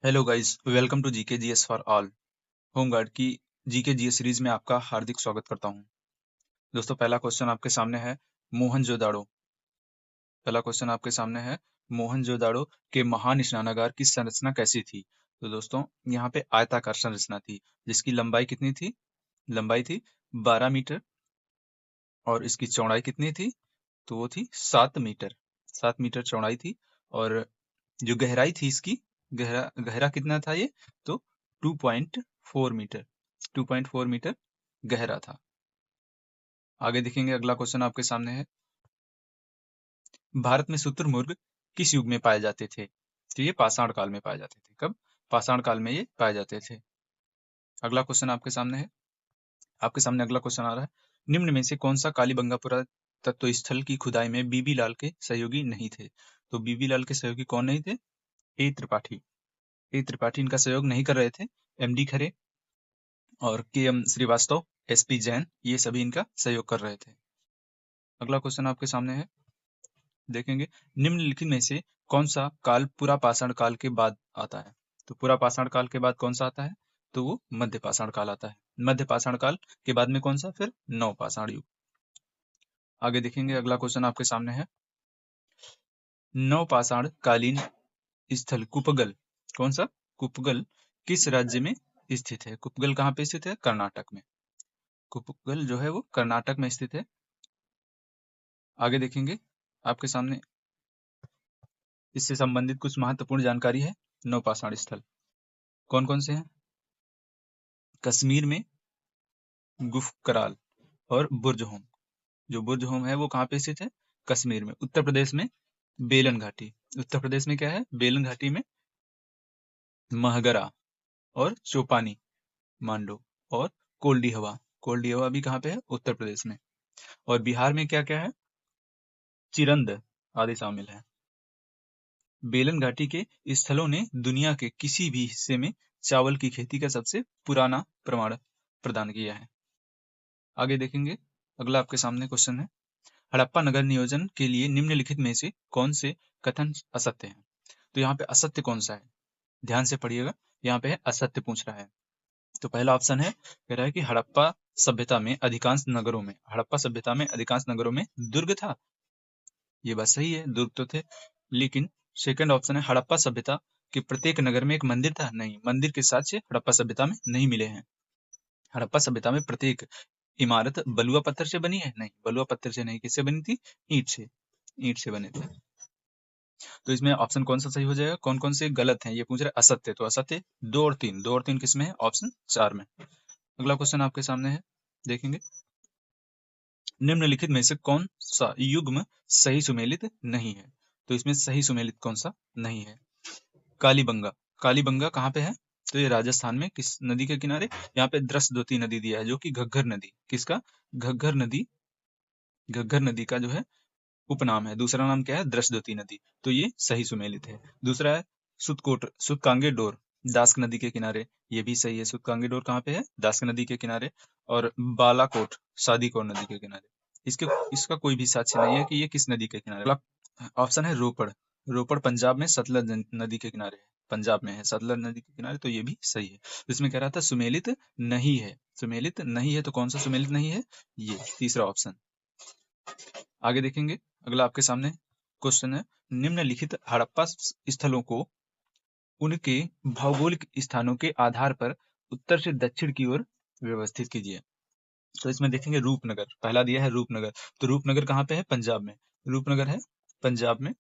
Hello guys, welcome to GK GS for all. Home guard की GK GS series में आपका हार्दिक स्वागत करता हूं। दोस्तों, पहला क्वेश्चन आपके सामने है मोहनजोदाड़ो। पहला क्वेश्चन आपके सामने है मोहनजोदाड़ो के महान स्नानागार की संरचना कैसी थी। तो दोस्तों, यहाँ पे आयताकार संरचना थी जिसकी लंबाई कितनी थी? लंबाई थी 12 मीटर। और इसकी चौड़ाई कितनी थी? तो वो थी 7 मीटर। 7 मीटर चौड़ाई थी। और जो गहराई थी इसकी, गहरा गहरा कितना था ये? तो 2.4 मीटर। 2.4 मीटर गहरा था। आगे देखेंगे, अगला क्वेश्चन आपके सामने है भारत में शुतुरमुर्ग किस युग में पाए जाते थे? तो ये पाषाण काल में पाए जाते थे। कब? पाषाण काल में ये पाए जाते थे। अगला क्वेश्चन आपके सामने है, आपके सामने अगला क्वेश्चन आ रहा है, निम्न में से कौन सा कालीबंगा पुरातत्व स्थल की खुदाई में बीबी लाल के सहयोगी नहीं थे? तो बीबी लाल के सहयोगी कौन नहीं थे? ए त्रिपाठी। ए त्रिपाठी इनका सहयोग नहीं कर रहे थे। एमडी खरे और के एम श्रीवास्तव, एसपी जैन, ये सभी इनका सहयोग कर रहे थे। अगला क्वेश्चन आपके सामने है, देखेंगे निम्नलिखित में से कौन सा काल पूरा पाषाण काल के बाद आता है? तो पूरा पाषाण काल के बाद कौन सा आता है? तो वो मध्य पाषाण काल आता है। मध्य पाषाण काल के बाद में कौन सा? फिर नव पाषाण युग। आगे देखेंगे, अगला क्वेश्चन आपके सामने है, नव पाषाण कालीन स्थल कुपगल, कौन सा? कुपगल किस राज्य में स्थित है? कुपगल कहाँ पे स्थित है? कर्नाटक में। कुपगल जो है वो कर्नाटक में स्थित है। आगे देखेंगे, आपके सामने इससे संबंधित कुछ महत्वपूर्ण जानकारी है। नवपाषाण स्थल कौन कौन से हैं? कश्मीर में गुफकराल और बुर्ज होम। जो बुर्ज होम है वो कहाँ पे स्थित है? कश्मीर में। उत्तर प्रदेश में बेलन घाटी। उत्तर प्रदेश में क्या है? बेलन घाटी में महगरा और चोपानी मांडो और कोल्डी हवा। कोल्डी हवा भी कहाँ पे है? उत्तर प्रदेश में। और बिहार में क्या क्या है? चिरंद आदि शामिल है। बेलन घाटी के स्थलों ने दुनिया के किसी भी हिस्से में चावल की खेती का सबसे पुराना प्रमाण प्रदान किया है। आगे देखेंगे, अगला आपके सामने क्वेश्चन है, हड़प्पा नगर नियोजन के लिए निम्नलिखित में से कौन से कथन असत्य हैं? तो यहाँ पे असत्य कौन सा है? ध्यान से पढ़िएगा, यहाँ पे है असत्य पूछ रहा है। तो पहला ऑप्शन है, कह रहा है कि हड़प्पा सभ्यता में अधिकांश नगरों में दुर्ग था। ये बात सही है, दुर्ग तो थे। लेकिन सेकंड ऑप्शन है, हड़प्पा सभ्यता के प्रत्येक नगर में एक मंदिर था। नहीं, मंदिर के साक्ष्य हड़प्पा सभ्यता में नहीं मिले हैं। हड़प्पा सभ्यता में प्रत्येक इमारत बलुआ पत्थर से बनी है? नहीं, बलुआ पत्थर से नहीं। किससे बनी थी? ईंट से। ईंट से बने थे। तो इसमें ऑप्शन कौन सा सही हो जाएगा? कौन कौन से गलत हैं ये पूछ रहे? असत्य, तो असत्य 2 और 3 किसमें है? ऑप्शन 4 में। अगला क्वेश्चन आपके सामने है, देखेंगे निम्नलिखित में से कौन सा युग्म सही सुमेलित नहीं है? तो इसमें सही सुमेलित कौन सा नहीं है? कालीबंगा। कालीबंगा कहाँ पे है? तो ये राजस्थान में किस नदी के किनारे? यहाँ पे द्रष्टद्वती नदी दिया है, जो कि घग्घर नदी। किसका? घग्घर नदी। घग्घर नदी का जो है उपनाम है। दूसरा नाम क्या है? द्रष्टद्वती नदी। तो ये सही सुमेलित है। दूसरा है सुतकांगे डोर, दास्क नदी के किनारे। ये भी सही है। सुतकांगे डोर कहाँ पे है? दास्क नदी के किनारे। और बालाकोट सादीकोट नदी के किनारे। इसके इसका कोई भी साक्ष्य नहीं है कि ये किस नदी के किनारे। अगला ऑप्शन है रोपड़। रोपड़ पंजाब में सतलज नदी के किनारे है। पंजाब में है सतलज नदी के किनारे, तो ये भी सही है। तो इसमें कह रहा था सुमेलित नहीं है। सुमेलित नहीं है, तो कौन सा सुमेलित नहीं है? ये तीसरा ऑप्शन। आगे देखेंगे, अगला आपके सामने क्वेश्चन है, निम्नलिखित हड़प्पा स्थलों को उनके भौगोलिक स्थानों के आधार पर उत्तर से दक्षिण की ओर व्यवस्थित कीजिए। तो इसमें देखेंगे रूपनगर, पहला दिया है रूपनगर। तो रूपनगर कहाँ पे है? पंजाब में। रूपनगर है पंजाब में।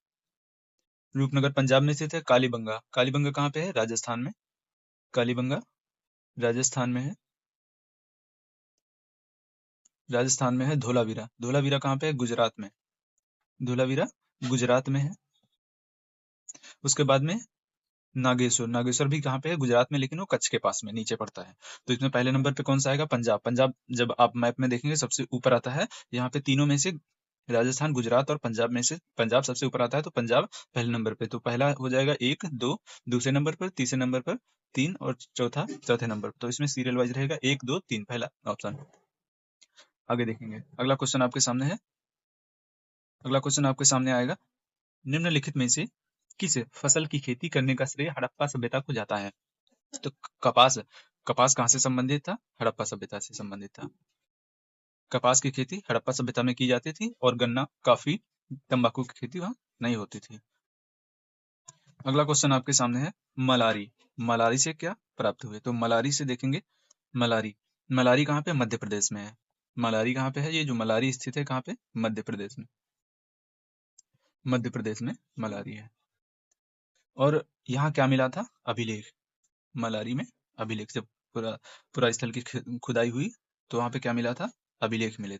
रूपनगर पंजाब में स्थित है। कालीबंगा, कालीबंगा कहाँ पे है? राजस्थान में। कालीबंगा राजस्थान में है। राजस्थान में है। धोलावीरा, धोलावीरा कहाँ पे है? गुजरात में। धोलावीरा गुजरात में है। उसके बाद में नागेश्वर, नागेश्वर भी कहाँ पे है? गुजरात में, लेकिन वो कच्छ के पास में नीचे पड़ता है। तो इसमें पहले नंबर पे कौन सा आएगा? पंजाब। पंजाब जब आप मैप में देखेंगे सबसे ऊपर आता है। यहाँ पे तीनों में से राजस्थान, गुजरात और पंजाब में से पंजाब सबसे ऊपर आता है, तो पंजाब पहले नंबर पे। तो पहला हो जाएगा 1 2, दूसरे नंबर पर, तीसरे नंबर पर 3 और चौथा चौथे नंबर पर। तो इसमें सीरियल वाइज रहेगा 1 2 3 पहला ऑप्शन। आगे देखेंगे, अगला क्वेश्चन आपके सामने है। अगला क्वेश्चन आपके सामने आएगा, निम्नलिखित में से किस फसल की खेती करने का श्रेय हड़प्पा सभ्यता को जाता है? तो कपास। कपास कहाँ से संबंधित था? हड़प्पा सभ्यता से संबंधित था। कपास की खेती हड़प्पा सभ्यता में की जाती थी और गन्ना, कॉफी, तंबाकू की खेती वहां नहीं होती थी। अगला क्वेश्चन आपके सामने है, मलारी। मलारी से क्या प्राप्त हुए? तो मलारी से देखेंगे, मलारी। मलारी कहाँ पे? मध्य प्रदेश में है। मलारी कहाँ पे है? ये जो मलारी स्थित है कहाँ पे? मध्य प्रदेश में। मध्य प्रदेश में मलारी है। और यहाँ क्या मिला था? अभिलेख। मलारी में अभिलेख। जब पूरा पूरा स्थल की खुदाई हुई तो वहां पे क्या मिला था? अभिलेख मिले थे।